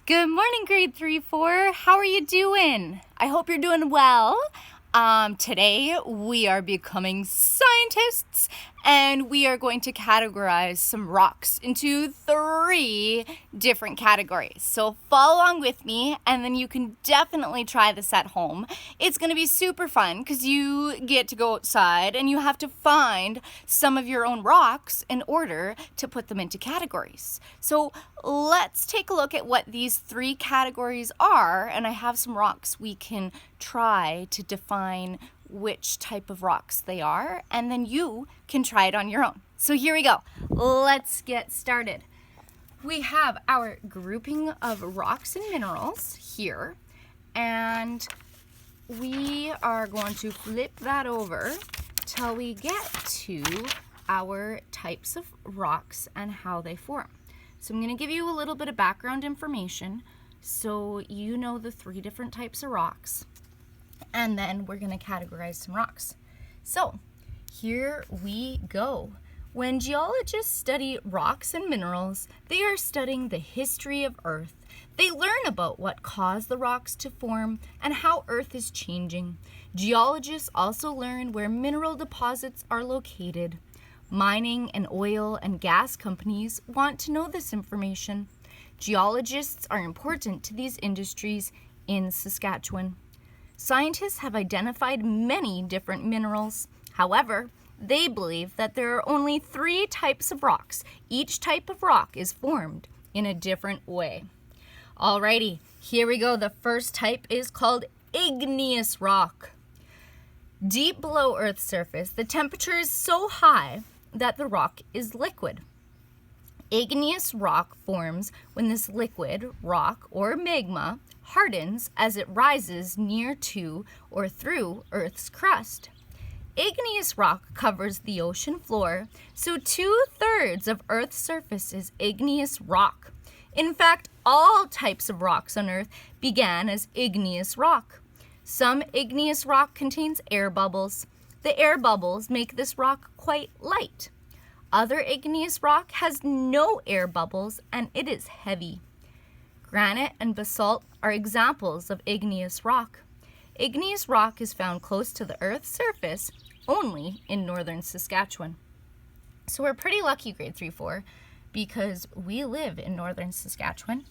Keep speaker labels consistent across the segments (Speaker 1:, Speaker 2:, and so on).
Speaker 1: Good morning, grade 3-4. How are you doing? I hope you're doing well. Today we are becoming scientists and we are going to categorize some rocks into 3 different categories. So follow along with me and then you can definitely try this at home. It's going to be super fun because you get to go outside and you have to find some of your own rocks in order to put them into categories. So let's take a look at what these 3 categories are, and I have some rocks we can try to define which type of rocks they are, and then you can try it on your own. So here we go. Let's get started. We have our grouping of rocks and minerals here, and we are going to flip that over till we get to our types of rocks and how they form. So I'm going to give you a little bit of background information so you know the 3 different types of rocks, and then we're going to categorize some rocks. So here we go. When geologists study rocks and minerals, they are studying the history of Earth. They learn about what caused the rocks to form and how Earth is changing. Geologists also learn where mineral deposits are located. Mining and oil and gas companies want to know this information. Geologists are important to these industries in Saskatchewan. Scientists have identified many different minerals. However, they believe that there are only 3 types of rocks. Each type of rock is formed in a different way. Alrighty, here we go. The first type is called igneous rock. Deep below Earth's surface, the temperature is so high that the rock is liquid. Igneous rock forms when this liquid, rock, or magma hardens as it rises near to or through Earth's crust. Igneous rock covers the ocean floor, so 2/3 of Earth's surface is igneous rock. In fact, all types of rocks on Earth began as igneous rock. Some igneous rock contains air bubbles. The air bubbles make this rock quite light. Other igneous rock has no air bubbles and it is heavy. Granite and basalt are examples of igneous rock. Igneous rock is found close to the Earth's surface only in northern Saskatchewan. So we're pretty lucky, grade 3-4, because we live in northern Saskatchewan,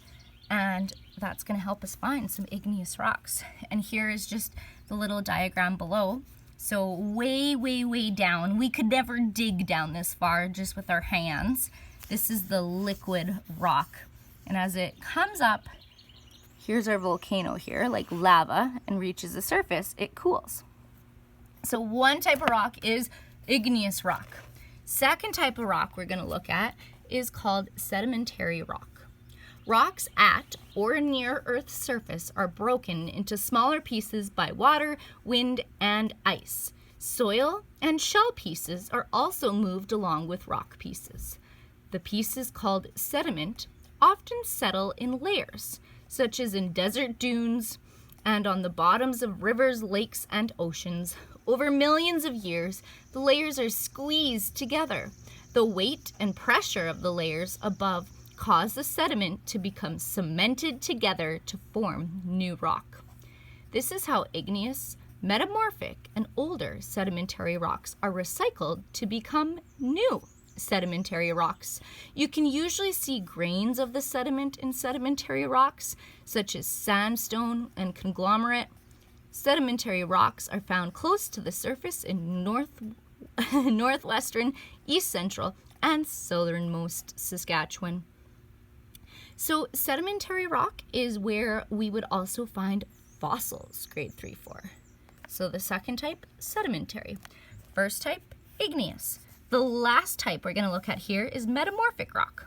Speaker 1: and that's going to help us find some igneous rocks. And here is just the little diagram below. So way, way, way down, we could never dig down this far just with our hands. This is the liquid rock. And as it comes up, here's our volcano here, like lava, and reaches the surface, it cools. So one type of rock is igneous rock. Second type of rock we're going to look at is called sedimentary rock. Rocks at or near Earth's surface are broken into smaller pieces by water, wind, and ice. Soil and shell pieces are also moved along with rock pieces. The pieces called sediment often settle in layers, such as in desert dunes and on the bottoms of rivers, lakes, and oceans. Over millions of years, the layers are squeezed together. The weight and pressure of the layers above cause the sediment to become cemented together to form new rock. This is how igneous, metamorphic, and older sedimentary rocks are recycled to become new sedimentary rocks. You can usually see grains of the sediment in sedimentary rocks, such as sandstone and conglomerate. Sedimentary rocks are found close to the surface in northwestern, east central, and southernmost Saskatchewan. So sedimentary rock is where we would also find fossils, grade 3-4. So the second type, sedimentary. First type, igneous. The last type we're going to look at here is metamorphic rock.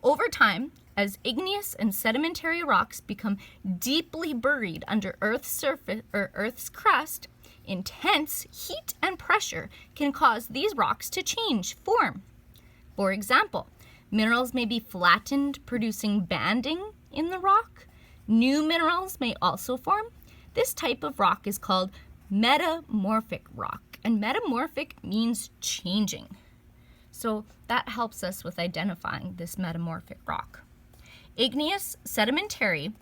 Speaker 1: Over time, as igneous and sedimentary rocks become deeply buried under Earth's surface or Earth's crust, intense heat and pressure can cause these rocks to change form. For example, minerals may be flattened, producing banding in the rock. New minerals may also form. This type of rock is called metamorphic rock, and metamorphic means changing. So that helps us with identifying this metamorphic rock. Igneous, sedimentary,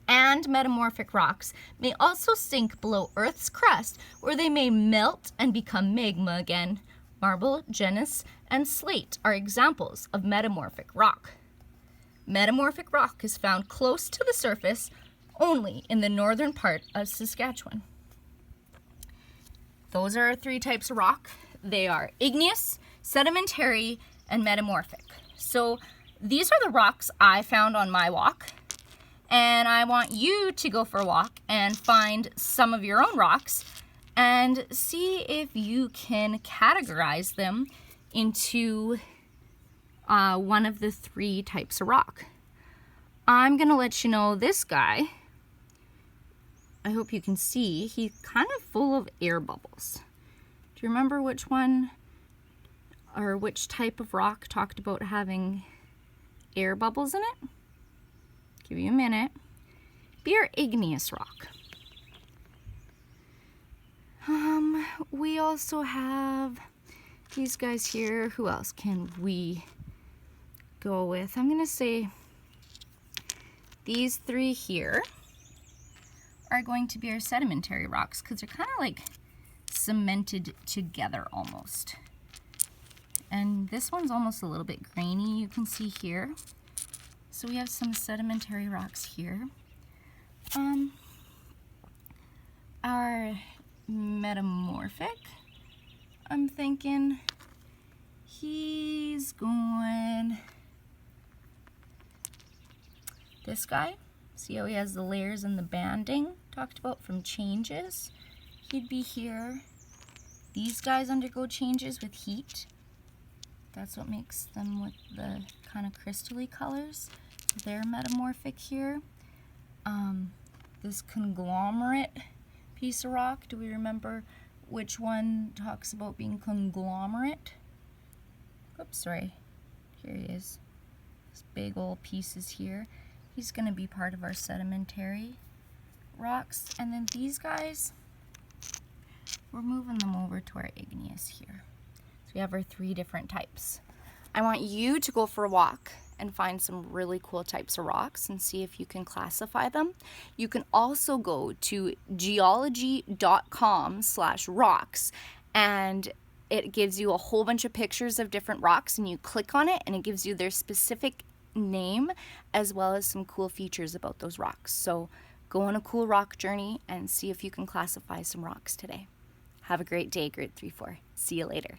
Speaker 1: and metamorphic rocks may also sink below Earth's crust, where they may melt and become magma again. Marble, gneiss, and slate are examples of metamorphic rock. Metamorphic rock is found close to the surface only in the northern part of Saskatchewan. Those are our 3 types of rock. They are igneous, sedimentary, and metamorphic. So these are the rocks I found on my walk, and I want you to go for a walk and find some of your own rocks and see if you can categorize them into one of the 3 types of rock. I'm gonna let you know this guy, I hope you can see, he's kind of full of air bubbles. Do you remember which one or which type of rock talked about having air bubbles in it? Give you a minute. Be our igneous rock. We also have these guys here. Who else can we go with? I'm gonna say these 3 here are going to be our sedimentary rocks because they're kind of like cemented together almost. And this one's almost a little bit grainy, you can see here. So we have some sedimentary rocks here. Our metamorphic, I'm thinking he's going this guy. See how he has the layers and the banding talked about from changes? He'd be here. These guys undergo changes with heat. That's what makes them with the kind of crystally colors. They're metamorphic here. This conglomerate piece of rock, do we remember which one talks about being conglomerate? Oops, sorry. Here he is. This big old pieces here. He's going to be part of our sedimentary rocks. And then these guys, we're moving them over to our igneous here. So we have our 3 different types. I want you to go for a walk and find some really cool types of rocks and see if you can classify them. You can also go to geology.com/rocks, and it gives you a whole bunch of pictures of different rocks, and you click on it and it gives you their specific name as well as some cool features about those rocks. So go on a cool rock journey and see if you can classify some rocks today. Have a great day, grade 3-4. See you later.